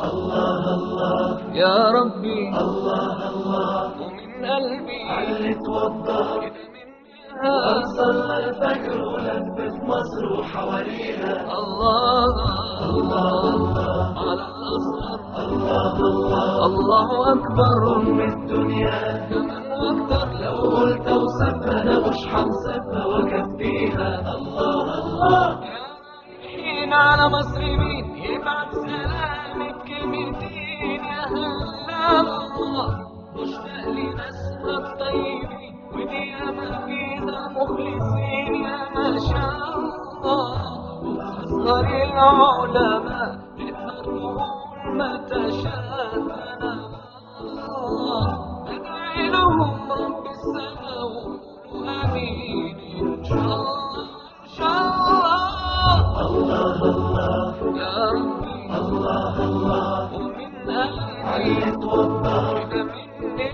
الله الله يا ربي، الله الله ومن قلبي علي توضى كده منها، صلى الفجر ولف مصر وحواليها. الله الله على الأزهر، الله الله الله أكبر أم الدنيا كمان وأكتر، لو قلت أوصفها أنا مش هنصفها وأكفيها. الله الله يا رايحين على مصر مين يبعت سلامك كلمتين، يا هلا الله مشتاق لناسها الطيبين ودي أما فيها مخلصين، يا ما شاء الله وأصغر العلماء نقدر نقول ما تشاءنا. أدعي لهم رب السماء وقولوا آمين إن شاء الله إن شاء الله. الله الله يا ربي، الله الله ومن قلبي علي توضى كده مني.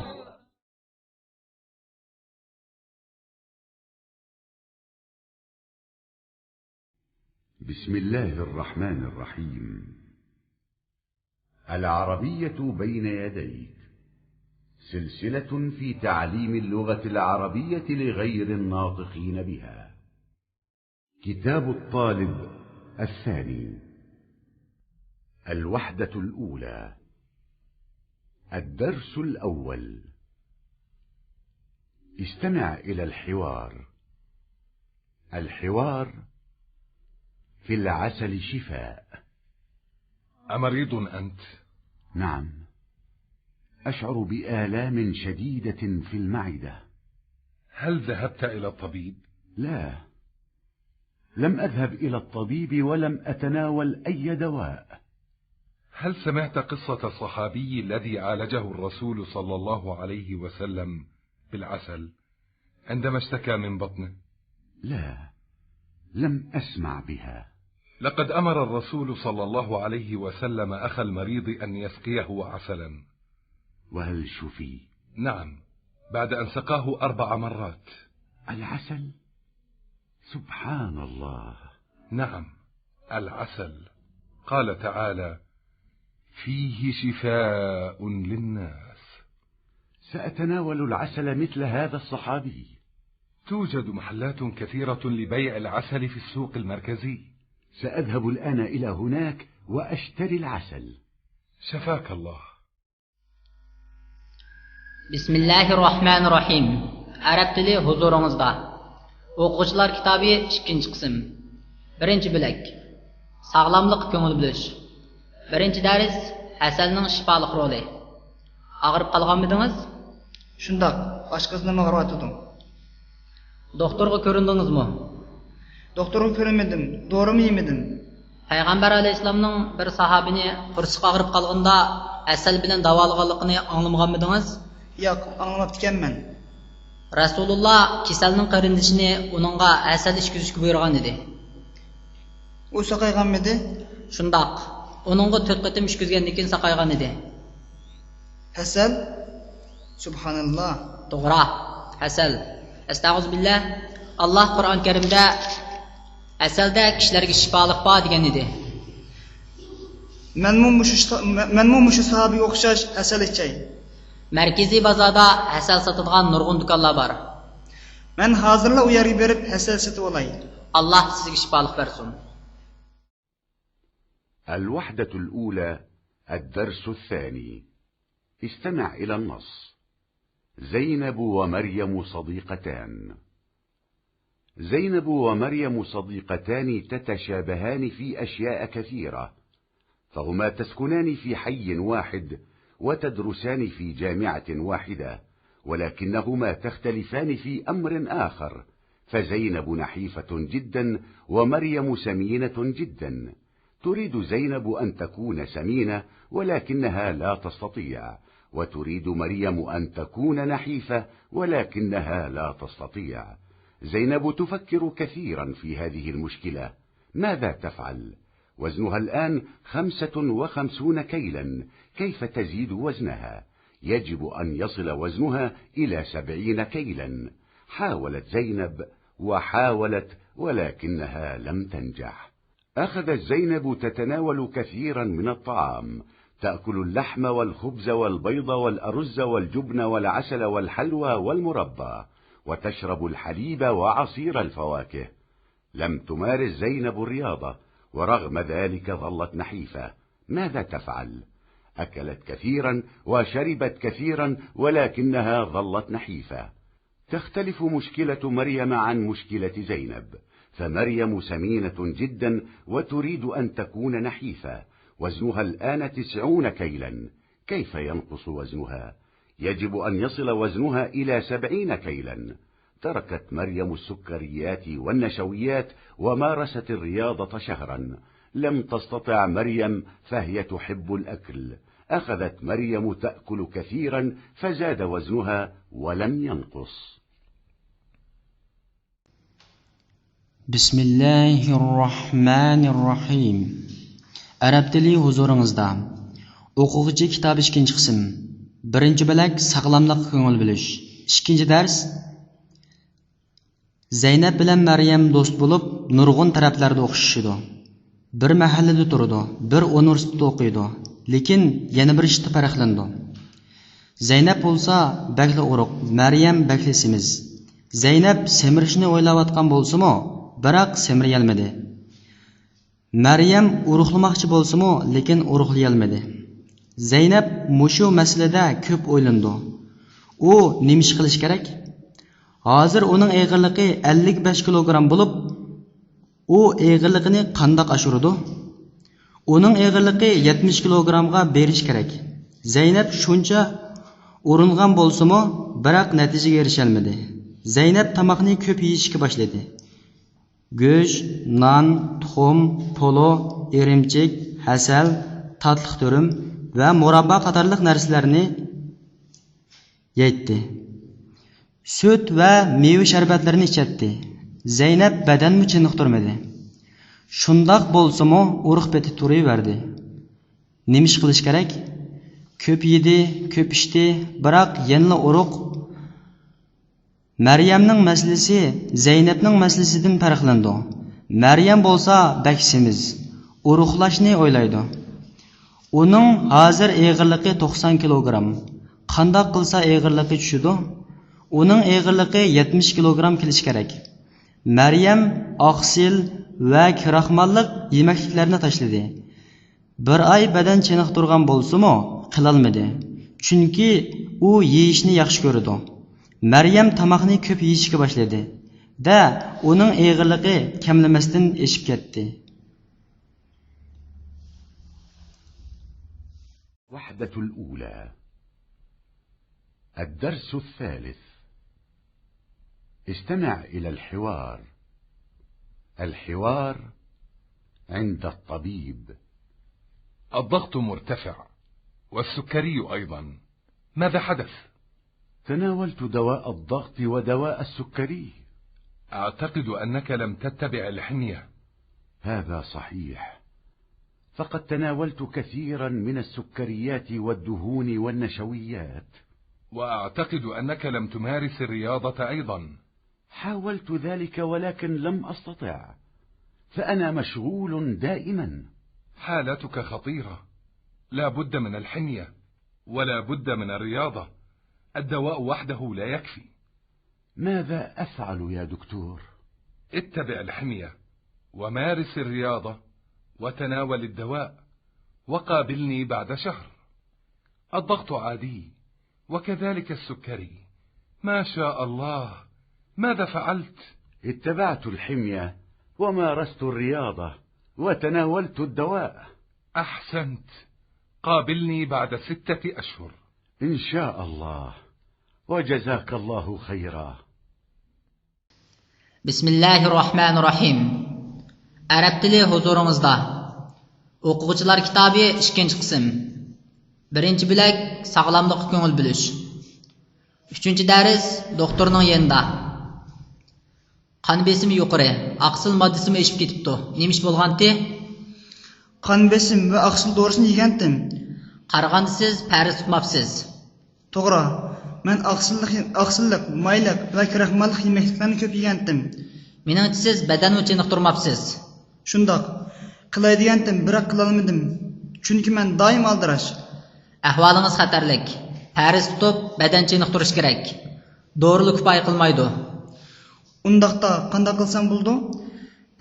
بسم الله الرحمن الرحيم. العربية بين يديك، سلسلة في تعليم اللغة العربية لغير الناطقين بها. كتاب الطالب الثاني، الوحدة الأولى، الدرس الأول. استمع إلى الحوار. الحوار: في العسل شفاء. أمريض أنت؟ نعم، أشعر بآلام شديدة في المعدة. هل ذهبت إلى الطبيب؟ لا، لم أذهب إلى الطبيب ولم أتناول أي دواء. هل سمعت قصة الصحابي الذي عالجه الرسول صلى الله عليه وسلم بالعسل عندما اشتكى من بطنه؟ لا، لم أسمع بها. لقد أمر الرسول صلى الله عليه وسلم أخا المريض أن يسقيه عسلا. وهل شفي؟ نعم، بعد أن سقاه 4 مرات. العسل؟ سبحان الله. نعم، العسل. قال تعالى: فيه شفاء للناس. سأتناول العسل مثل هذا الصحابي. توجد محلات كثيرة لبيع العسل في السوق المركزي. سأذهب الآن إلى هناك وأشتري العسل. شفاك الله. بسم الله الرحمن الرحيم. Arab tili huzuringizda. O'quvchilar kitobi 2-qism. 1-bo'lak. Sog'lomlik ko'ngil bilish. 1-dars asalning shifolik roli. Og'rib qolganmidingiz? Shundoq, oshqozonimni og'riyotdim. Doktorga ko'rindingizmi? Doktorga ko'rinmadim, dorini yemedim. Payg'ambar alayhisolamning bir sahobini qursiq og'rib qolganda asal bilan davolaganligini anglamaganmidingiz? Yo'q, anlamabdi ekanman. Rasululloh kasalning qarindishini uningga asal ichkizishga buyurgan edi. U saqayganmidi? Shundoq, uningga 4 qatim ichkizgandan keyin saqaygan edi. Asal? Subhanallah. To'g'ri, asal. Astag'firullah. Alloh Qur'on Karimda asalda kishilarga shifolik bor degan edi. Menmu mushu sahabiga o'xshash asal ichay. Markaziy bozorda asal sotadigan nurg'un do'konlar bor. Men hozirla u yerga berib asal sotib olay. Alloh sizga shifolik bersin. الوحدة الأولى، الدرس الثاني. استمع إلى النص. زينب ومريم صديقتان. زينب ومريم صديقتان تتشابهان في أشياء كثيرة، فهما تسكنان في حي واحد وتدرسان في جامعة واحدة، ولكنهما تختلفان في أمر آخر، فزينب نحيفة جدا ومريم سمينة جدا. تريد زينب أن تكون سمينة ولكنها لا تستطيع، وتريد مريم أن تكون نحيفة ولكنها لا تستطيع. زينب تفكر كثيرا في هذه المشكلة. ماذا تفعل؟ وزنها الآن 55 كيلا. كيف تزيد وزنها؟ يجب أن يصل وزنها إلى 70 كيلا. حاولت زينب وحاولت ولكنها لم تنجح. أخذت زينب تتناول كثيرا من الطعام، تأكل اللحم والخبز والبيض والأرز والجبن والعسل والحلوى والمربى، وتشرب الحليب وعصير الفواكه. لم تمارس زينب الرياضة، ورغم ذلك ظلت نحيفة. ماذا تفعل؟ أكلت كثيرا وشربت كثيرا، ولكنها ظلت نحيفة. تختلف مشكلة مريم عن مشكلة زينب، فمريم سمينة جدا وتريد أن تكون نحيفة. وزنها الآن 90 كيلا. كيف ينقص وزنها؟ يجب أن يصل وزنها إلى 70 كيلا. تركت مريم السكريات والنشويات ومارست الرياضة شهرا. لم تستطع مريم، فهي تحب الأكل. أخذت مريم تأكل كثيرا فزاد وزنها ولم ينقص. بسم الله الرحمن الرحيم. Arab tili huzuringizda. O'quvchi kitob 2-qism. Birinchi bo'lak sog'lomlik ko'ngil bilish. Ikkinchi dars. Zaynab bilan Maryam do'st bo'lib, nurg'un taraflarda o'qishishdi. Bir mahallada turdi, bir universitetda o'qiydi, lekin yana bir ishda farqlandi. Zaynab bo'lsa bakli uruq, Maryam bakli semiz. Zaynab semirishni o'ylayotgan bo'lsa-mu, biroq semir yelmadi. Maryam uruqlamoqchi bo'lsa-mu, lekin uruqlayolmadi. Zaynab mushu masalada ko'p o'ylandi. U nima ish qilish kerak? Hozir uning eg'irligi 55 kilogram bo'lib, u eg'irligini qandoq oshirdi? Uning eg'irligi 70 kilogramga berish kerak. Zaynab shuncha uringan bo'lsa-mu, biroq natijaga erisha olmadi. Zaynab tamoqni ko'p yeyishga boshladi. Go'sht, non, tuxum, polo, erimchik, hasal, tatliq turum va murabba qatorliq narsalarni yeydi. Süt va meva sharbatlarini ichadi. Zaynab badanni chiniqtirmadi. Shundoq bo'lsa-mu, uruq beti turaverdi. Nima ish qilish kerak? Ko'p yedi, ko'p ichdi, biroq yana uruq. Maryamning masalasi Zaynabning masalasidan farqlandi. Maryam bo'lsa baksimiz, uruqlashni o'ylaydi. Uning hozir eg'irligi 90 kilogram. Qandoq qilsa eg'irligi tushadi? Uning eg'irligi 70 kilogram kelish kerak. Maryam oqsil va kraxmallik yemekliklarni tashladi. Bir oy badan chiniqtirgan bo'lsa-mu, qilolmadi. Chunki u yeyishni yaxshi ko'radi. Maryam tamoqni ko'p yeyishga boshladi. Da uning eg'irligi kamlamasdan eshib ketdi. وحدة الأولى. الدرس الثالث. استمع إلى الحوار. الحوار عند الطبيب. الضغط مرتفع والسكري أيضا. ماذا حدث؟ تناولت دواء الضغط ودواء السكري. أعتقد أنك لم تتبع الحمية. هذا صحيح، فقد تناولت كثيرا من السكريات والدهون والنشويات. وأعتقد أنك لم تمارس الرياضة أيضا. حاولت ذلك ولكن لم أستطع، فأنا مشغول دائما. حالتك خطيرة، لا بد من الحمية ولا بد من الرياضة. الدواء وحده لا يكفي. ماذا أفعل يا دكتور؟ اتبع الحمية ومارس الرياضة وتناول الدواء وقابلني بعد شهر. الضغط عادي وكذلك السكري. ما شاء الله. ماذا فعلت؟ اتبعت الحمية ومارست الرياضة وتناولت الدواء. أحسنت. قابلني بعد 6 أشهر إن شاء الله، وجزاك الله خيرا. Bismillahirrahmanirrahim. Arab tili huzuringizda. O'quvchilar kitobi 2-qism. Birinchi bo'lak sog'lomlikka ko'ngil bilish. 3-dars doktorning yanida. Qon besimi yuqori, oqsil moddasimi eshib ketibdi. Nima ish bo'lgandi? Qon besim va oqsil dorisini yegandim. Qaraganda siz farz tutmabsiz. To'g'ri. Men oqsillik, mayliq va kraxmallik yemekliklarni ko'p yegandim. Meningcha siz badanni chiniqtirmabsiz. Shundoq. Qilay degandim, biroq qila olmadim. Chunki men doim aldirash. Ahvolingiz xatarlik. Farz tutib, badan chiniqtirish kerak. Dorilik kifoya qilmaydi. Undaqda qanday qilsam bo'ldi?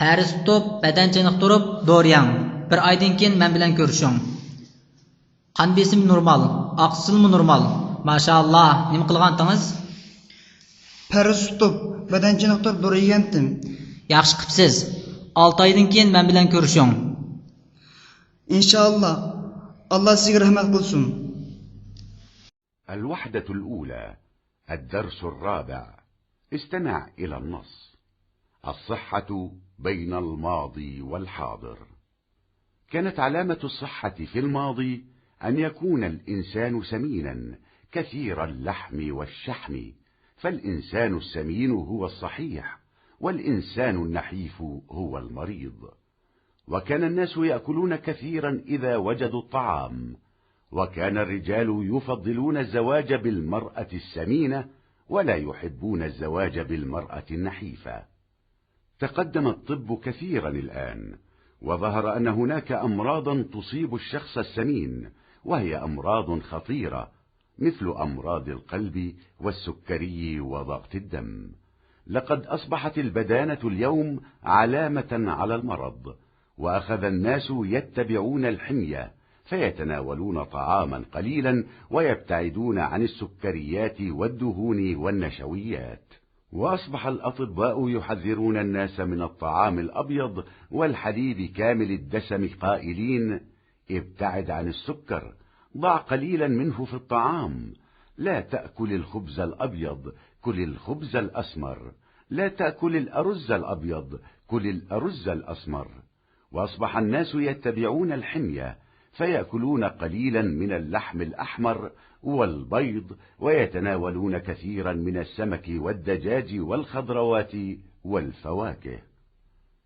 Farz tutib, badan chiniqtirib, doriyang. Bir oydan keyin men bilan ko'rishing. Qon besim normal, oqsilmi normal. Maşallah, nima qilgandingiz? Farz tutib, badan chiniqtirib dori yegandim. Yaxshi qilibsiz. 6 oydan keyin men bilan ko'rishing. İnşallah. Allah sizga rahmat qilsin. الوحدة الأولى الدرس الرابع استمع إلى النص. الصحة بين الماضي والحاضر. كانت علامة الصحة في الماضي أن يكون الإنسان سمينا كثير اللحم والشحم، فالإنسان السمين هو الصحيح والإنسان النحيف هو المريض. وكان الناس يأكلون كثيرا إذا وجدوا الطعام، وكان الرجال يفضلون الزواج بالمرأة السمينة ولا يحبون الزواج بالمرأة النحيفة. تقدم الطب كثيرا الآن، وظهر أن هناك أمراضا تصيب الشخص السمين، وهي أمراض خطيرة مثل أمراض القلب والسكري وضغط الدم. لقد أصبحت البدانة اليوم علامة على المرض، وأخذ الناس يتبعون الحمية فيتناولون طعاما قليلا ويبتعدون عن السكريات والدهون والنشويات. وأصبح الأطباء يحذرون الناس من الطعام الأبيض والحليب كامل الدسم قائلين: ابتعد عن السكر، ضع قليلا منه في الطعام، لا تأكل الخبز الأبيض، كل الخبز الأسمر، لا تأكل الأرز الأبيض، كل الأرز الأسمر. وأصبح الناس يتبعون الحمية فيأكلون قليلا من اللحم الأحمر والبيض، ويتناولون كثيرا من السمك والدجاج والخضروات والفواكه.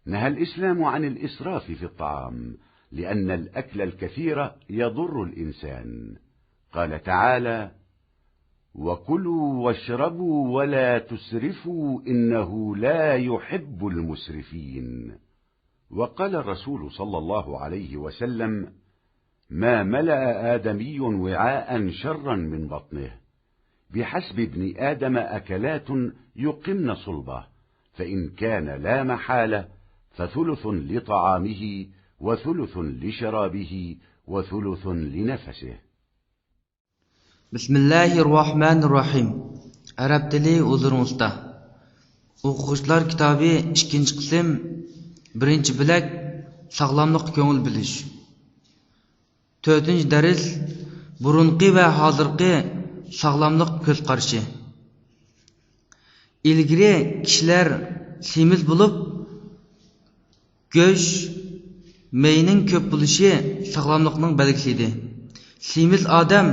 نهى الإسلام عن الإسراف في الطعام، لأن الأكل الكثير يضر الإنسان. قال تعالى: وكلوا واشربوا ولا تسرفوا إنه لا يحب المسرفين. وقال الرسول صلى الله عليه وسلم: ما ملأ آدمي وعاء شرا من بطنه، بحسب ابن آدم أكلات يقمن صلبه، فإن كان لا محالة فثلث لطعامه وثلث لشرابه وثلث لنفسه. بسم الله الرحمن الرحيم. Arab tili o'zingizda. O'quvchilar kitobi 2-qism 1-bilak sog'lomlik ko'ngil bilish. 4-dars burunqi va hozirgi sog'lomlik ko'z qarashi. Ilgari kishilar semiz bo'lib, go'sht, meyning ko'p bo'lishi sog'lomlikning belgisi edi. Semiz odam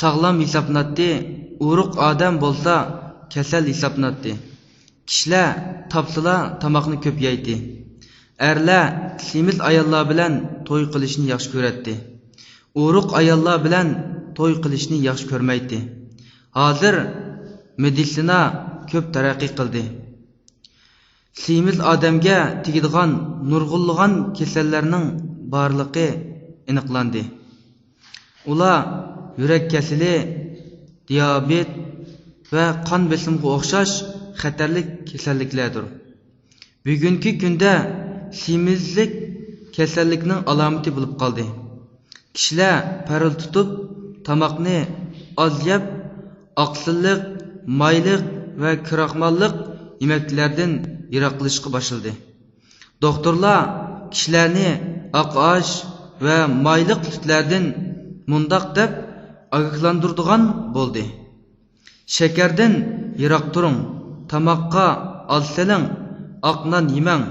sog'lom hisoblanadi, uruq odam bo'lsa kasal hisoblanadi. Kishilar topsila tomoqni ko'p yeydi. Erlar semiz ayollar bilan to'y qilishni yaxshi ko'radi. Uruq ayollar bilan to'y qilishni yaxshi ko'rmaydi. Hozir meditsina ko'p taraqqiy qildi. Semiz odamga tegadigan nurg'unlagan kasallarning borligi aniqlandi. Ular yurak kasali, diabet va qon besimiga o'xshash xatarlik kasalliklardir. Bugungi kunda semizlik kasallikning alomati bo'lib qoldi. Kishilar paril tutib, tomoqni oz yeb, oqsillik, mayliq va kiraxmallik yemeklardan yiroqlashga boshladi. Doktorlar kishilarni oq osh va mayliq tutlardan mundoq deb ogohlantiradigan bo'ldi. Shakardan yiroq turing, tomoqqa oz soling, oq non yemang,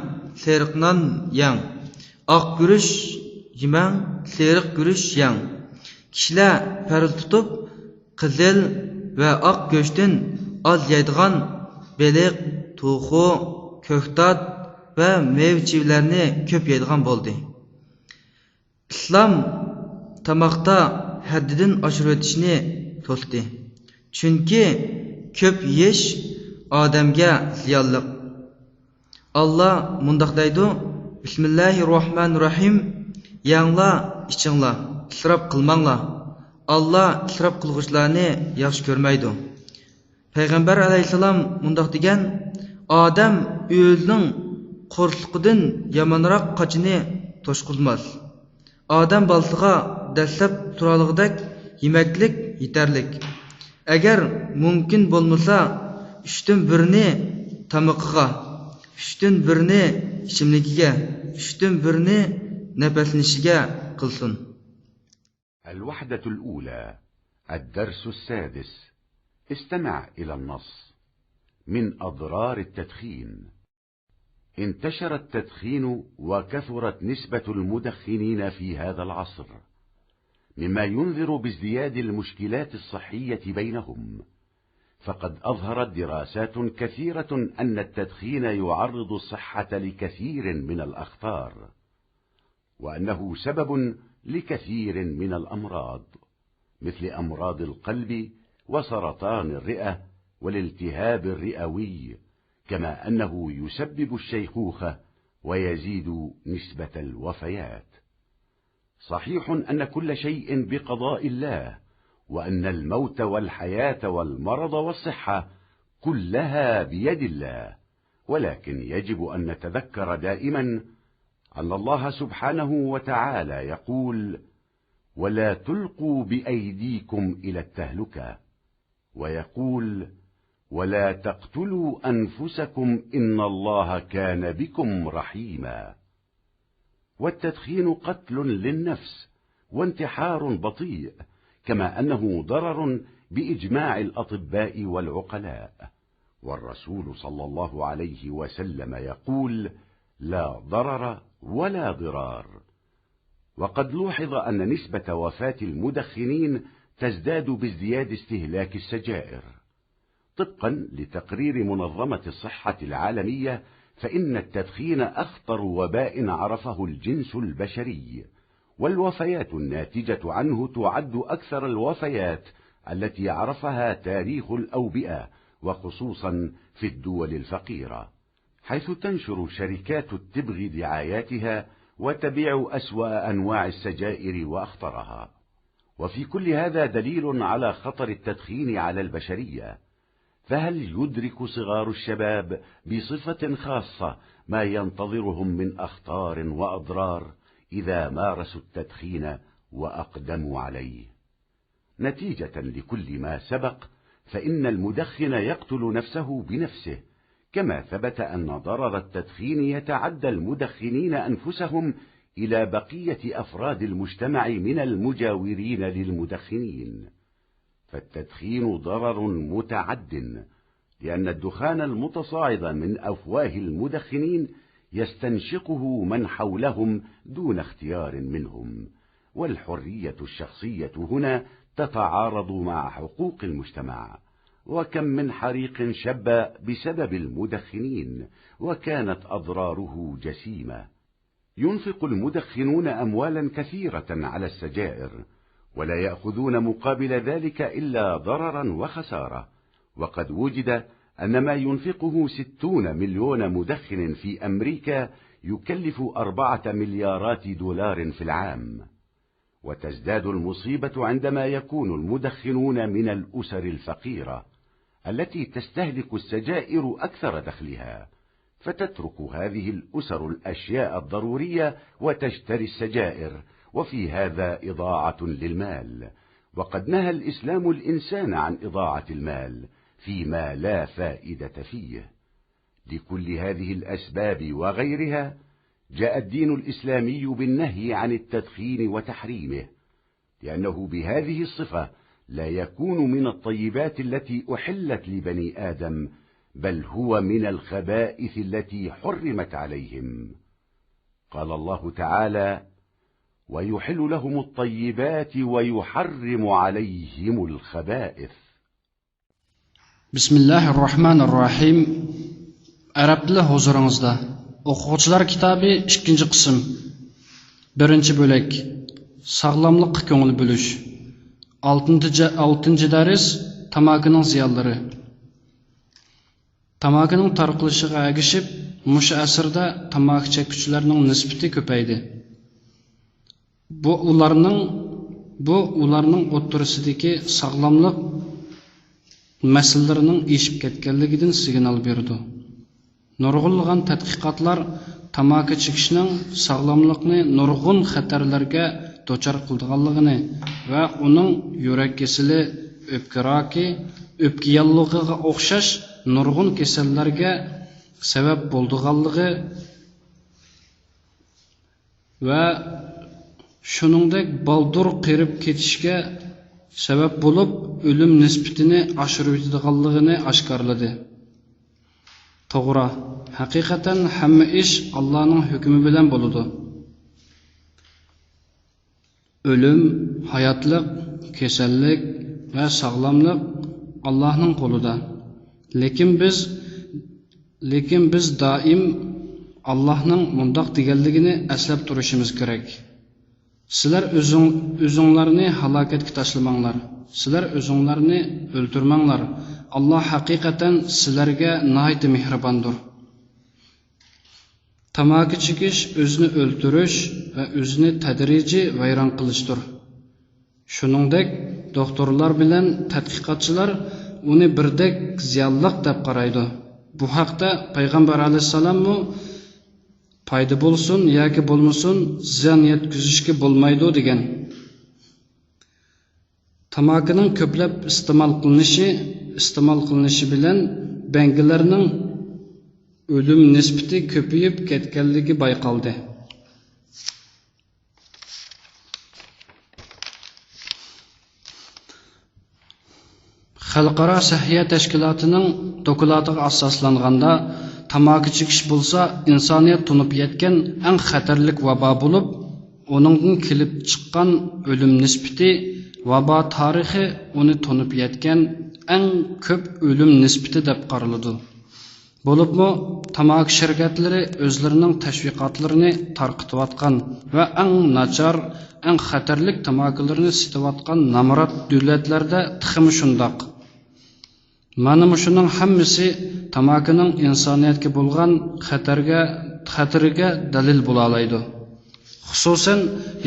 seriq non yeng, oq guruch yemang, seriq guruch yeng. Kishilar paril tutib, qizil va oq go'shtdan oz yeydigan beliq, to'xu, ko'ktat va meva-chevalarni ko'p yeydigan bo'ldi. Islom tomoqda haddidan oshirib o'tishni to'sdi. Chunki ko'p yeyish odamga ziyonli. Alloh mundoq deydi: Bismillahirrohmanirrohim. Yanglar ichinglar, isrof qilmanglar. Allah isrof qilg'uvchilarni yaxshi ko'rmaydi. Payg'ambar alayhisalom mundaq degan: odam o'zining qo'rsliqidan yomonroq qochini to'shqilmas. Odam balsiga dastlab turalig'idek yemaklik yetarlik. Agar mumkin bo'lmasa, 3dan 1ni tamoqiga, 3dan 1ni ichimligiga, 3dan 1ni nafaslanishga qilsin. الوحدة الأولى، الدرس السادس. استمع إلى النص. من أضرار التدخين. انتشر التدخين وكثرت نسبة المدخنين في هذا العصر، مما ينذر بازدياد المشكلات الصحية بينهم. فقد أظهرت دراسات كثيرة أن التدخين يعرض الصحة لكثير من الأخطار، وأنه سبب لكثير من الأمراض، مثل أمراض القلب وسرطان الرئة والالتهاب الرئوي، كما أنه يسبب الشيخوخة ويزيد نسبة الوفيات. صحيح أن كل شيء بقضاء الله، وأن الموت والحياة والمرض والصحة كلها بيد الله، ولكن يجب أن نتذكر دائما أن الله سبحانه وتعالى يقول: ولا تلقوا بأيديكم إلى التهلكة، ويقول: ولا تقتلوا أنفسكم إن الله كان بكم رحيما. والتدخين قتل للنفس وانتحار بطيء، كما أنه ضرر بإجماع الأطباء والعقلاء. والرسول صلى الله عليه وسلم يقول: لا ضرر ولا ضرار. وقد لوحظ أن نسبة وفاة المدخنين تزداد بازدياد استهلاك السجائر. طبقا لتقرير منظمة الصحة العالمية، فإن التدخين أخطر وباء عرفه الجنس البشري، والوفيات الناتجة عنه تعد أكثر الوفيات التي عرفها تاريخ الأوبئة، وخصوصا في الدول الفقيرة، حيث تنشر شركات التبغ دعاياتها وتبيع أسوأ أنواع السجائر وأخطرها. وفي كل هذا دليل على خطر التدخين على البشرية. فهل يدرك صغار الشباب بصفة خاصة ما ينتظرهم من أخطار وأضرار إذا مارسوا التدخين وأقدموا عليه؟ نتيجة لكل ما سبق، فإن المدخن يقتل نفسه بنفسه، كما ثبت أن ضرر التدخين يتعدى المدخنين أنفسهم إلى بقية أفراد المجتمع من المجاورين للمدخنين. فالتدخين ضرر متعد، لأن الدخان المتصاعد من أفواه المدخنين يستنشقه من حولهم دون اختيار منهم، والحرية الشخصية هنا تتعارض مع حقوق المجتمع. وكم من حريق شب بسبب المدخنين، وكانت أضراره جسيمة. ينفق المدخنون أموالا كثيرة على السجائر، ولا يأخذون مقابل ذلك إلا ضررا وخسارة. وقد وجد أن ما ينفقه 60 مليون مدخن في أمريكا يكلف 4 مليارات دولار في العام. وتزداد المصيبة عندما يكون المدخنون من الأسر الفقيرة التي تستهلك السجائر أكثر دخلها، فتترك هذه الأسر الأشياء الضرورية وتشتري السجائر، وفي هذا إضاعة للمال. وقد نهى الإسلام الإنسان عن إضاعة المال فيما لا فائدة فيه. لكل هذه الأسباب وغيرها جاء الدين الإسلامي بالنهي عن التدخين وتحريمه، لأنه بهذه الصفة لا يكون من الطيبات التي أحلت لبني آدم، بل هو من الخبائث التي حرمت عليهم. قال الله تعالى: ويحل لهم الطيبات ويحرم عليهم الخبائث. بسم الله الرحمن الرحيم. Arab tili huzuringizda. O'quvchilar kitobi 2-qism. 1-bo'lak. Sog'lomlikqa ko'ngil bo'lish. 6-dars tamakining ziyonlari. Tamakining tarqilishiga ergishib, mushu asrda tamaki chekuvchilarning nisbati ko'paydi. bu ularning o'ttirisidagi sog'lomlik masalalarining eshib ketganligidan signal berdi. Nurg'unlagan tadqiqotlar tamaki chekishning sog'lomlikni nurg'un xatarlarga duchor qilganligini va uning yurak kasali, o'pka roki, o'pka yallig'iga o'xshash nurg'un kasallarga sabab bo'lganligi va shuningdek baldur qirib ketishga sabab bo'lib o'lim nisbatini oshiradiganligini oshkorladi. To'g'ri, haqiqatan hamma ish Allohning hukmi bilan bo'ladi. O'lim, hayotlik, kasallik va sog'lomlik Allohning qo'lida. Lekin biz doim Allohning mundoq deganligini eslab turishimiz kerak. Sizlar o'zinglarni halokatga tashlamanglar. Sizlar o'zinglarni o'ldirmanglar. Alloh haqiqatan sizlarga nihoyat mehribondir. Tamaki chekish o'zini o'ldirish va o'zini tadrijiy vayron qilishdir. Shuningdek, doktorlar bilan tadqiqotchilar uni birdek ziyonliq deb qaraydi. Bu haqda Payg'ambar alayhisalom payda bo'lsin yoki bo'lmasin ziyon yetkazishga bo'lmaydi degan. Tamakining ko'plab iste'mol qilinishi bilan bangilarning o'lim nisbati ko'payib ketganligi bayqaldi. Xalqaro sahhiya tashkilotining doklatiga asoslanganda tamaki chekish bo'lsa insoniyat tunib yetgan eng xatarlik vabo bo'lib, uningdan kelib chiqqan o'lim nisbati vabo tarixi uni tunib yetgan eng ko'p o'lim nisbati deb qaraladi. Bo'libmi, tamaki shirkatlari o'zlarining tashviqotlarini tarqatayotgan va eng nachar, eng xatarlik tamakilarni sotayotgan namrat davlatlarda tiximi shundoq. Mana shuning hammasi tamakining insoniyatga bo'lgan xatariga dalil bo'la oladi. Xususan,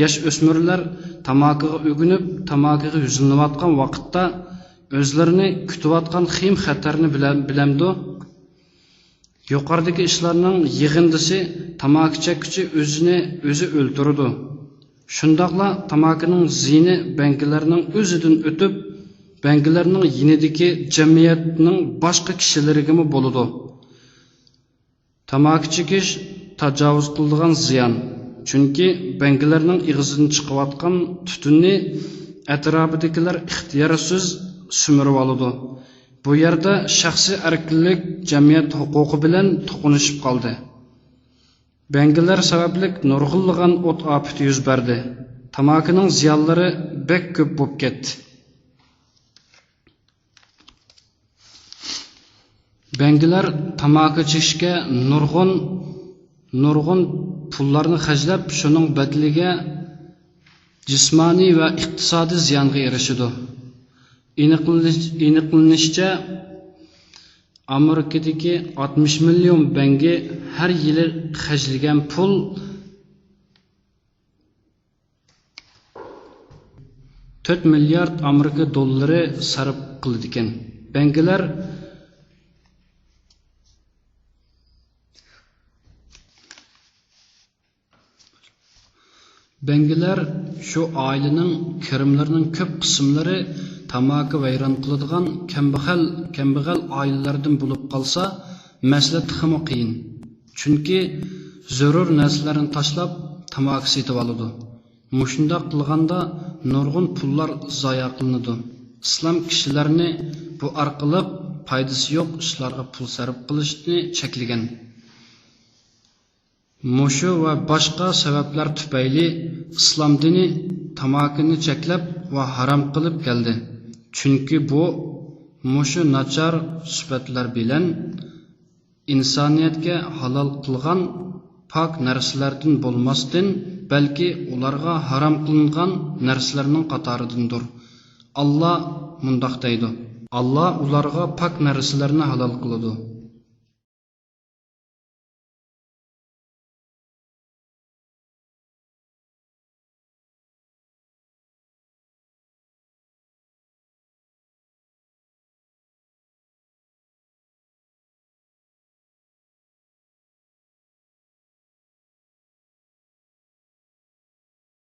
yosh o'smirlar tamakiga o'ginib, tamakiga yuzlanayotgan vaqtda o'zlarini kutayotgan xim xatarni bilamdi. Yuqoridagi ishlarning yig'indisi tamaki chekuvchi o'zi o'ldirdi. Shundaqla tamakining ziyni bangilarning o'zidan o'tib, bangilarning yinidagi jamiyatning boshqa kishilariga bo'ladi. Tamaki chekish tajovuz qiladigan ziyon. Chunki bangilarning ig'zidan chiqayotgan tutunni atrofidagilar ixtiyorsiz sumirib oladi. Bu yerda shaxsiy erkinlik jamiyat huquqi bilan to'qnashib qoldi. Bangilar sababli nurg'unlagan o't ofati yuz berdi. Tamakining ziyonlari bek ko'p bo'lib ketdi. Bangilar tamaki chekishga nurg'un pullarni xarjlab, shuning badaliga jismoniy va iqtisodiy ziyonga erishadi. Aniqlanishicha, Amerikadagi 60 million bangi har yili xarjlagan pul $4 milliard Amerika dollari sarf qildi ekan. Bangilar shu oilaning kirimlarining ko'p qismlari tamaki vayron qiladigan kambag'al oilalardan bo'lib qolsa, masala tiximi qiyin. Chunki zarur narsalarni tashlab tamaki sotib oladi. Mushundoq qilganda nurg'un pullar zoya qilinadi. Islom kishilarni bu orqali foydasi yo'q ishlarga pul sarf qilishni cheklagan. Mushu va boshqa sabablar tufayli islom dini tamakini cheklab va harom qilib keldi. Chunki bu mushu nachar sifatlar bilan insoniyatga halol qilgan pok narsalardan bo'lmasdan, balki ularga harom qilingan narsalarning qatoridandir. Alloh mundoq deydi: Alloh ularga pok narsalarni halol qiladi.